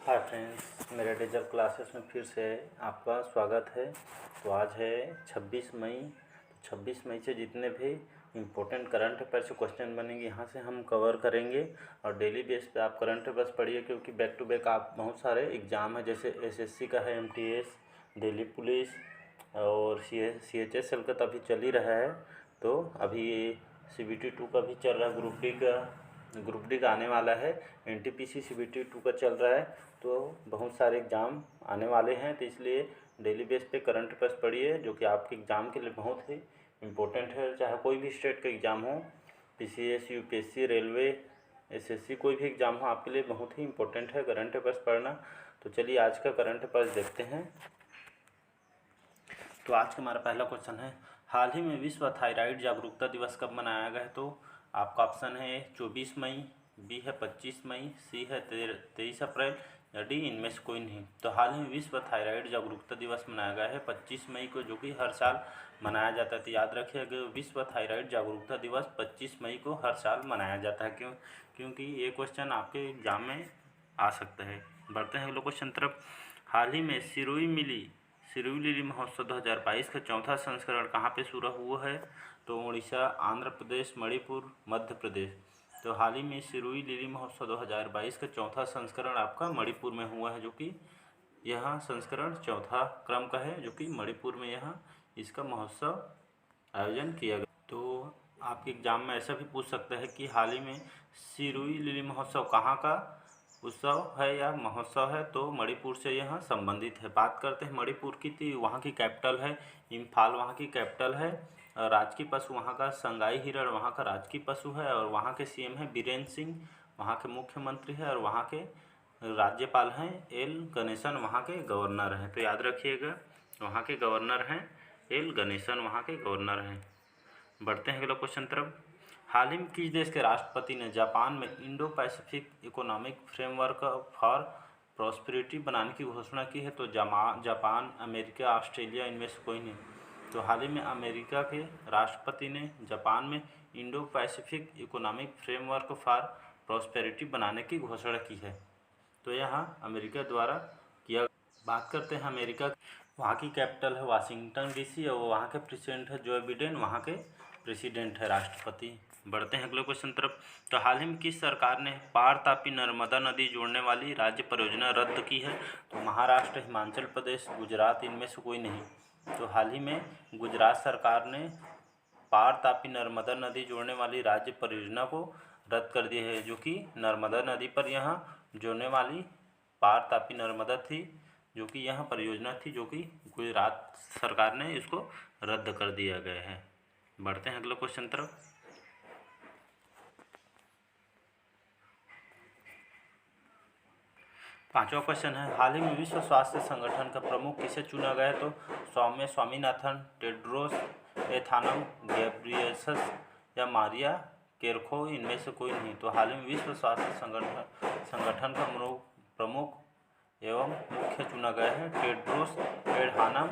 Hi friends, मेरे digital classes में फिर से आपका स्वागत है। तो आज है 26 मई। तो 26 मई से जितने भी इम्पोर्टेंट करंट अफेयर से क्वेश्चन बनेंगे यहाँ से हम कवर करेंगे। और डेली बेस पे आप करंट अफेयर्स पढ़िए, क्योंकि बैक टू बैक आप बहुत सारे एग्ज़ाम है, जैसे एसएससी का है, एमटीएस, दिल्ली पुलिस और सीएचएसएल का तो अभी चल ही रहा है। तो अभी सीबीटी 2 का भी चल रहा है, ग्रुप डी का आने वाला है, एनटीपीसी सीबीटी 2 का चल रहा है। तो बहुत सारे एग्ज़ाम आने वाले हैं, तो इसलिए डेली बेस पे करंट अफेयर्स पढ़िए, जो कि आपके एग्ज़ाम के लिए बहुत ही इम्पोर्टेंट है। चाहे कोई भी स्टेट का एग्ज़ाम हो, पीसीएस, यूपीएससी, रेलवे, एसएससी, कोई भी एग्ज़ाम हो, आपके लिए बहुत ही इम्पोर्टेंट है करंट अफेयर्स पढ़ना। तो चलिए आज का करंट अफेयर्स देखते हैं। तो आज का हमारा पहला क्वेश्चन है, हाल ही में विश्व थायराइड जागरूकता दिवस कब मनाया गया है? तो आपका ऑप्शन है 24 मई, बी है 25 मई, सी है 23 अप्रैल, या डी इनमें से कोई नहीं। तो हाल ही में विश्व थायराइड जागरूकता दिवस मनाया गया है 25 मई को, जो कि हर साल मनाया जाता है। तो याद रखिएगा, विश्व थायराइड जागरूकता दिवस 25 मई को हर साल मनाया जाता है। क्योंकि ये क्वेश्चन आपके एग्जाम में आ सकता है। बढ़ते हैं अगले क्वेश्चन तरफ। हाल ही में सिरोही लिली महोत्सव 2022 का चौथा संस्करण कहाँ पे शुरू हुआ है? तो उड़ीसा, आंध्र प्रदेश, मणिपुर, मध्य प्रदेश। तो हाल ही में सिरोही लिली महोत्सव 2022 का चौथा संस्करण आपका मणिपुर में हुआ है, जो कि यह संस्करण चौथा क्रम का है, जो कि मणिपुर में यहाँ इसका महोत्सव आयोजन किया गया। तो आपके एग्जाम में ऐसा भी पूछ सकता है कि हाल ही में सिरोही लिली महोत्सव कहाँ का उत्सव है या महोत्सव है? तो मणिपुर से यह संबंधित है। बात करते हैं मणिपुर की, तो वहाँ की कैपिटल है इम्फाल, वहाँ की कैपिटल है। राजकीय पशु वहाँ का संगाई हिरण वहाँ का राजकीय पशु है, और वहाँ के सीएम है बीरेन सिंह, वहाँ के मुख्यमंत्री है, और वहाँ के राज्यपाल हैं एल गणेशन, वहाँ के गवर्नर हैं। तो याद रखिएगा, वहाँ के गवर्नर हैं एल गणेशन, वहाँ के गवर्नर हैं। बढ़ते हैं अगला क्वेश्चन तरफ। हाल ही में किस देश के राष्ट्रपति ने जापान में Indo Pacific economic framework for prosperity बनाने की घोषणा की है? तो जापान, अमेरिका, ऑस्ट्रेलिया, इनमें से कोई नहीं। तो हाल ही में अमेरिका के राष्ट्रपति ने जापान में Indo Pacific economic framework for prosperity बनाने की घोषणा की है। तो यहाँ अमेरिका द्वारा किया। बात करते हैं अमेरिका, वहाँ की कैपिटल है वाशिंगटन डीसी, और वहाँ के प्रेसिडेंट है जो बिडेन, वहाँ के प्रेसिडेंट है राष्ट्रपति। बढ़ते हैं अगले क्वेश्चन तरफ। तो हाल ही में किस सरकार ने पार तापी नर्मदा नदी जोड़ने वाली राज्य परियोजना रद्द की है? तो महाराष्ट्र, हिमाचल प्रदेश, गुजरात, इनमें से कोई नहीं। तो हाल ही में गुजरात सरकार ने पार तापी नर्मदा नदी जोड़ने वाली राज्य परियोजना को रद्द कर दिया है, जो कि नर्मदा नदी पर यहाँ जोड़ने वाली पार तापी नर्मदा थी, जो कि यह परियोजना थी, जो कि गुजरात सरकार ने इसको रद्द कर दिया गया है। बढ़ते हैं अगले क्वेश्चन तरफ। पांचवा क्वेश्चन है, हाल ही में विश्व स्वास्थ्य संगठन का प्रमुख किसे चुना गया है? तो स्वामीनाथन, टेड्रोस एथानम घेब्रेयेसस, या मारिया केरखो, इनमें से कोई नहीं। तो हाल ही में विश्व स्वास्थ्य संगठन का प्रमुख एवं मुख्य चुना गया है टेड्रोस एडहानम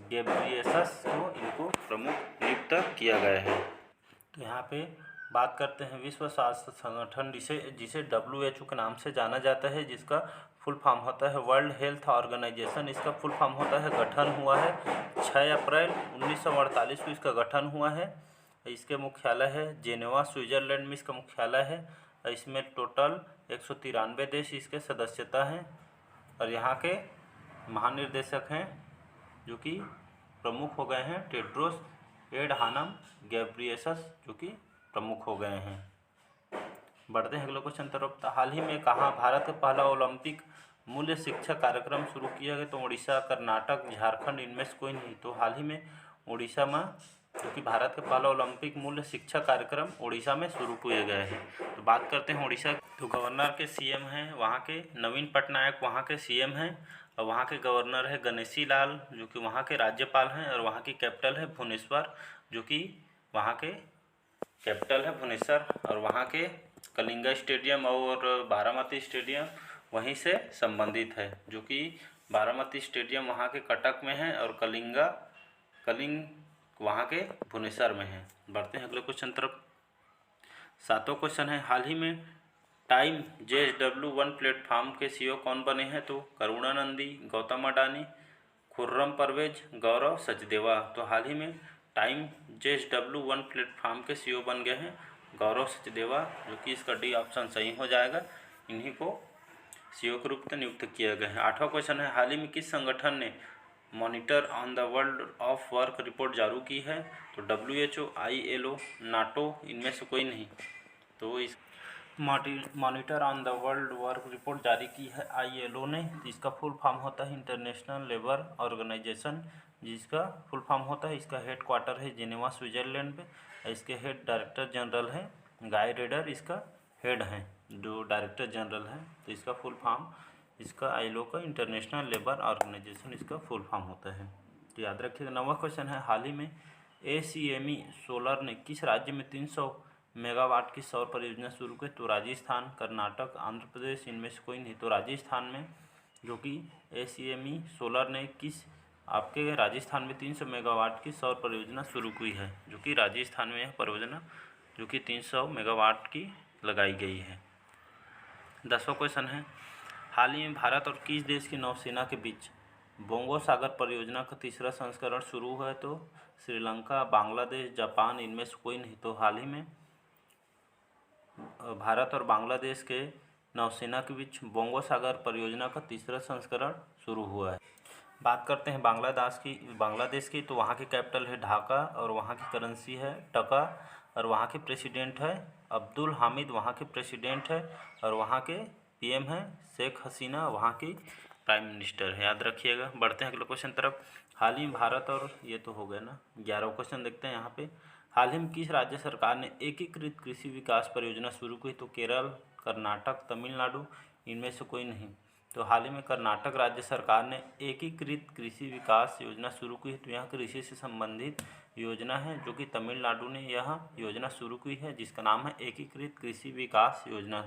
घेब्रेयेसस को, इनको प्रमुख नियुक्त किया गया है। तो यहाँ पे बात करते हैं विश्व स्वास्थ्य संगठन, जिसे WHO के नाम से जाना जाता है, जिसका फुल फॉर्म होता है वर्ल्ड हेल्थ ऑर्गेनाइजेशन। इसका फुल फॉर्म होता है, गठन हुआ है 6 अप्रैल 1948 को इसका गठन हुआ है। इसके मुख्यालय है जेनेवा, स्विट्ज़रलैंड में इसका मुख्यालय है। इसमें टोटल 193 देश इसके सदस्यता हैं, और यहाँ के महानिर्देशक हैं जो कि प्रमुख हो गए हैं टेड्रोस एडहानम घेब्रेयेसस, जो कि प्रमुख हो गए हैं। बढ़ते हैं अगले क्वेश्चन तरफ। हाल ही में कहाँ भारत का पहला ओलंपिक मूल्य शिक्षा कार्यक्रम शुरू किया गया? तो उड़ीसा, कर्नाटक, झारखंड, इनमें से कोई नहीं। तो हाल ही में उड़ीसा में, क्योंकि भारत का पहला ओलंपिक मूल्य शिक्षा कार्यक्रम उड़ीसा में शुरू किए गए हैं। तो बात करते हैं उड़ीसा। तो गवर्नर के सीएम हैं वहाँ के नवीन पटनायक, वहाँ के सीएम हैं, और वहाँ के गवर्नर है गणेशी लाल, जो कि वहाँ के राज्यपाल हैं, और वहाँ की कैपिटल है भुवनेश्वर, जो कि वहाँ के कैपिटल है भुवनेश्वर, और वहाँ के कलिंगा स्टेडियम और बारामती स्टेडियम वहीं से संबंधित है, जो कि बारामती स्टेडियम वहाँ के कटक में है, और कलिंग वहाँ के भुवनेश्वर में है। बढ़ते हैं अगले क्वेश्चन तरफ। सातवां क्वेश्चन है, हाल ही में टाइम JSW1 प्लेटफॉर्म के CEO कौन बने हैं? तो करुणानंदी, गौतम अडानी, खुर्रम परवेज, गौरव सचदेवा। तो हाल ही में टाइम JSW1 प्लेटफॉर्म के CEO बन गए हैं गौरव सचदेवा, जो कि इसका डी ऑप्शन सही हो जाएगा। इन्हीं को CEO के रूप में नियुक्त किया गया है। 8वां क्वेश्चन है, हाल ही में किस संगठन ने monitor on the world of work report जारी की है? तो WHO, ILO, नाटो, इनमें से कोई नहीं। तो इस monitor on the world work report जारी की है ILO ने। इसका फुल फॉर्म होता है इंटरनेशनल लेबर ऑर्गेनाइजेशन, जिसका फुल फॉर्म होता है। इसका हेड क्वार्टर है जिनेवा, स्विट्जरलैंड पे। इसके हेड डायरेक्टर जनरल है गाय रेडर, इसका हेड हैं जो डायरेक्टर जनरल हैं। तो इसका फुल फॉर्म इसका ILO का इंटरनेशनल लेबर ऑर्गेनाइजेशन इसका फुल फॉर्म होता है। तो याद रखिएगा। 9वां क्वेश्चन है, हाल ही में ACME सोलर ने किस राज्य में 300 मेगावाट की सौर परियोजना शुरू की? तो राजस्थान, कर्नाटक, आंध्र प्रदेश, इनमें से कोई नहीं। तो राजस्थान में, जो कि ACME सोलर ने किस आपके राजस्थान में 300 मेगावाट की सौर परियोजना शुरू की है, जो कि राजस्थान में यह परियोजना जो कि 300 मेगावाट की लगाई गई है। 10वां क्वेश्चन है, हाल ही में भारत और किस देश की नौसेना के बीच बोंगो सागर परियोजना का तीसरा संस्करण शुरू हुआ है? तो श्रीलंका, बांग्लादेश, जापान, इनमें से कोई नहीं। तो हाल ही में भारत और बांग्लादेश के नौसेना के बीच बोंगो सागर परियोजना का तीसरा संस्करण शुरू हुआ है। बात करते हैं बांग्लादेश की। तो वहाँ की कैपिटल है ढाका और वहाँ की करेंसी है टका और वहाँ के प्रेसिडेंट है अब्दुल हामिद, वहाँ के प्रेसिडेंट है। और वहाँ के PM है शेख हसीना, वहाँ की प्राइम मिनिस्टर है। याद रखिएगा। बढ़ते हैं अगले क्वेश्चन तरफ। हाल ही में भारत और ये तो हो गया ना। 11वां क्वेश्चन देखते हैं यहाँ पे, हाल ही में किस राज्य सरकार ने एकीकृत कृषि विकास परियोजना शुरू की? तो केरल, कर्नाटक, तमिलनाडु, इनमें से कोई नहीं। तो हाल ही में कर्नाटक राज्य सरकार ने एकीकृत कृषि विकास योजना शुरू की है। तो यह कृषि से संबंधित योजना है, जो कि तमिलनाडु ने यह योजना शुरू की है, जिसका नाम है एकीकृत कृषि विकास योजना।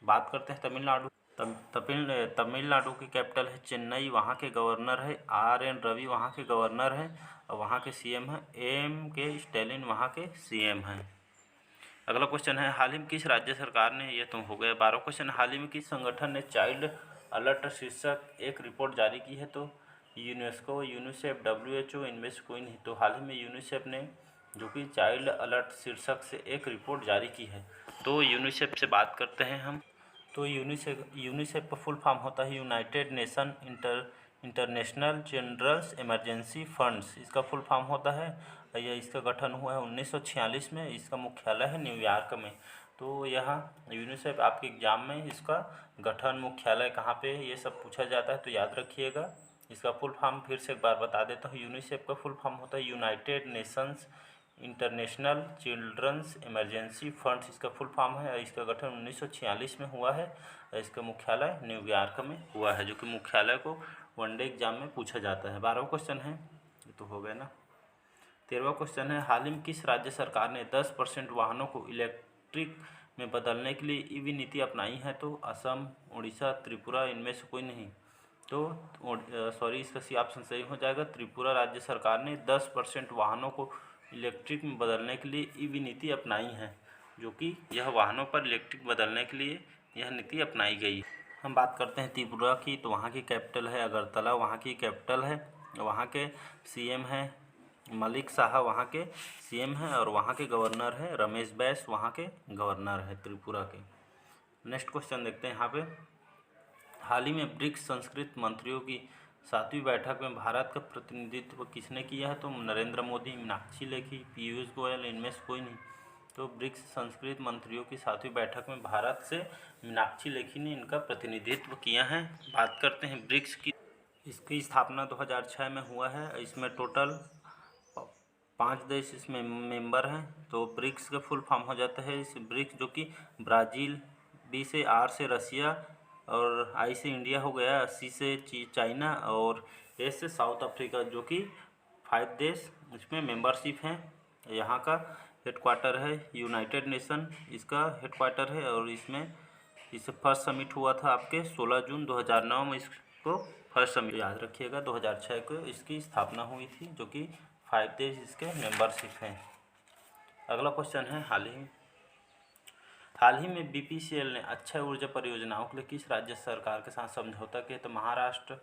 बात करते हैं तमिलनाडु। तमिलनाडु की कैपिटल है चेन्नई, वहाँ के गवर्नर है RN रवि, वहाँ के गवर्नर है। और वहाँ के CM है MK स्टैलिन, वहाँ के CM हैं। अगला क्वेश्चन है, हाल ही में किस राज्य सरकार ने, ये तो हो गया। 12वां क्वेश्चन, हाल ही में किस संगठन ने चाइल्ड अलर्ट शीर्षक एक रिपोर्ट जारी की है? तो यूनेस्को, यूनिसेफ, WHO, इनमें से कोई नहीं। तो हाल ही में यूनिसेफ ने, जो कि चाइल्ड अलर्ट शीर्षक से एक रिपोर्ट जारी की है। तो यूनिसेफ से बात करते हैं हम। तो यूनिसेफ का फुल फॉर्म होता है United Nation International Children's Emergency Funds, इसका फुल फॉर्म होता है। यह इसका गठन हुआ है 1946 में। इसका मुख्यालय है न्यूयॉर्क में। तो यहाँ यूनिसेफ आपके एग्जाम में इसका गठन मुख्यालय कहाँ पे है ये सब पूछा जाता है, तो याद रखिएगा। इसका फुल फॉर्म फिर से एक बार बता देता हूँ। यूनिसेफ का फुल फॉर्म होता है United Nations International Children's Emergency Funds, इसका फुल फॉर्म है। इसका गठन 1946 में हुआ है। इसका मुख्यालय न्यूयॉर्क में हुआ है, जो कि मुख्यालय को वनडे एग्जाम में पूछा जाता है। 12वां क्वेश्चन है, ये तो हो गया ना। 13वां क्वेश्चन है, हाल ही में किस राज्य सरकार ने 10% वाहनों को इलेक्ट्रिक में बदलने के लिए EV नीति अपनाई है? तो असम, उड़ीसा, त्रिपुरा, इनमें से कोई नहीं। तो सॉरी, इसका सी ऑप्शन सही हो जाएगा। त्रिपुरा राज्य सरकार ने 10% वाहनों को इलेक्ट्रिक में बदलने के लिए EV नीति अपनाई है, जो कि यह वाहनों पर इलेक्ट्रिक बदलने के लिए यह नीति अपनाई गई। हम बात करते हैं त्रिपुरा की। तो वहाँ की कैपिटल है अगरतला, वहाँ की कैपिटल है। वहाँ के CM हैं मलिक शाह, वहाँ के CM हैं। और वहाँ के गवर्नर है रमेश बैस, वहाँ के गवर्नर है त्रिपुरा के। नेक्स्ट क्वेश्चन देखते हैं यहाँ पे, हाल ही में ब्रिक्स संस्कृत मंत्रियों की 7वीं बैठक में भारत का प्रतिनिधित्व किसने किया है? तो नरेंद्र मोदी, मीनाक्षी लेखी, पीयूष गोयल, इनमें से कोई नहीं। तो ब्रिक्स संस्कृत मंत्रियों की 7वीं बैठक में भारत से मीनाक्षी लेखी ने इनका प्रतिनिधित्व किया है। बात करते हैं ब्रिक्स की। इसकी स्थापना 2006 में हुआ है। इसमें टोटल 5 देश इसमें मेंबर हैं। तो ब्रिक्स का फुल फॉर्म हो जाता है इस ब्रिक्स, जो कि ब्राज़ील, B से R से रसिया और I से इंडिया हो गया, C से चाइना और S से साउथ अफ्रीका, जो कि 5 देश इसमें मेंबरशिप हैं। यहाँ का हेडक्वार्टर है यूनाइटेड नेशन, इसका हेडक्वार्टर है। और इससे फर्स्ट समिट हुआ था आपके 16 जून 2009 में। इसको फर्स्ट समिट याद रखिएगा, 2006 को इसकी स्थापना हुई थी, जो कि 5 देश इसके मेंबरशिप हैं। अगला क्वेश्चन है, हाल ही में बीपीसीएल ने अक्षय ऊर्जा परियोजनाओं के लिए किस राज्य सरकार के साथ समझौता किया? तो महाराष्ट्र,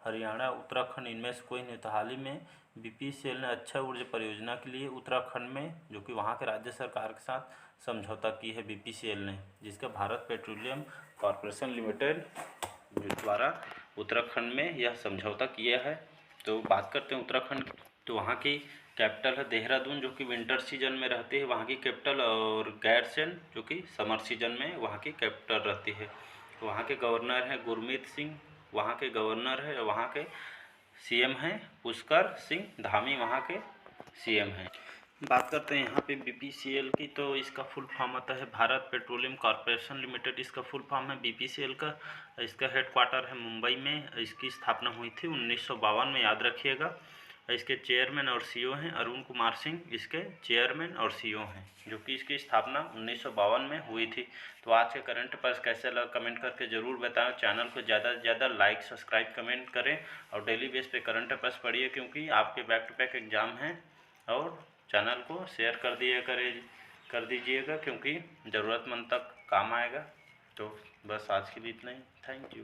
हरियाणा, उत्तराखंड, इनमें से कोई नहीं। तो हाल ही में बीपीसीएल ने अक्षय ऊर्जा परियोजना के लिए उत्तराखंड में, जो कि वहाँ के राज्य सरकार के साथ समझौता की है बीपीसीएल ने, जिसका भारत पेट्रोलियम कॉरपोरेशन लिमिटेड द्वारा उत्तराखंड में यह समझौता किया है। तो बात करते हैं उत्तराखंड की, तो वहाँ की कैपिटल है देहरादून, जो कि विंटर सीजन में रहती है वहाँ की कैपिटल, और गैरसैंण जो कि समर सीजन में वहाँ की कैपिटल रहती है। तो वहाँ के गवर्नर हैं गुरमीत सिंह, वहाँ के गवर्नर है, वहाँ के सीएम हैं पुष्कर सिंह धामी, वहाँ के सीएम हैं। बात करते हैं यहाँ पे बीपीसीएल की, तो इसका फुल फॉर्म आता है भारत पेट्रोलियम कॉरपोरेशन लिमिटेड, इसका फुल फॉर्म है बीपीसीएल का। इसका हेडक्वार्टर है मुंबई में। इसकी स्थापना हुई थी 1952 में, याद रखिएगा। इसके चेयरमैन और सीईओ हैं अरुण कुमार सिंह, इसके चेयरमैन और सीईओ हैं, जो कि इसकी स्थापना 1952 में हुई थी। तो आज के करंट अफेयर्स कैसे लगा कमेंट करके ज़रूर बताएं। चैनल को ज़्यादा से ज़्यादा लाइक सब्सक्राइब कमेंट करें और डेली बेस पे करंट अफेयर्स पढ़िए, क्योंकि आपके बैक टू बैक एग्जाम हैं। और चैनल को शेयर कर दीजिएगा, क्योंकि ज़रूरतमंद तक काम आएगा। तो बस आज के लिए इतना ही। Thank you.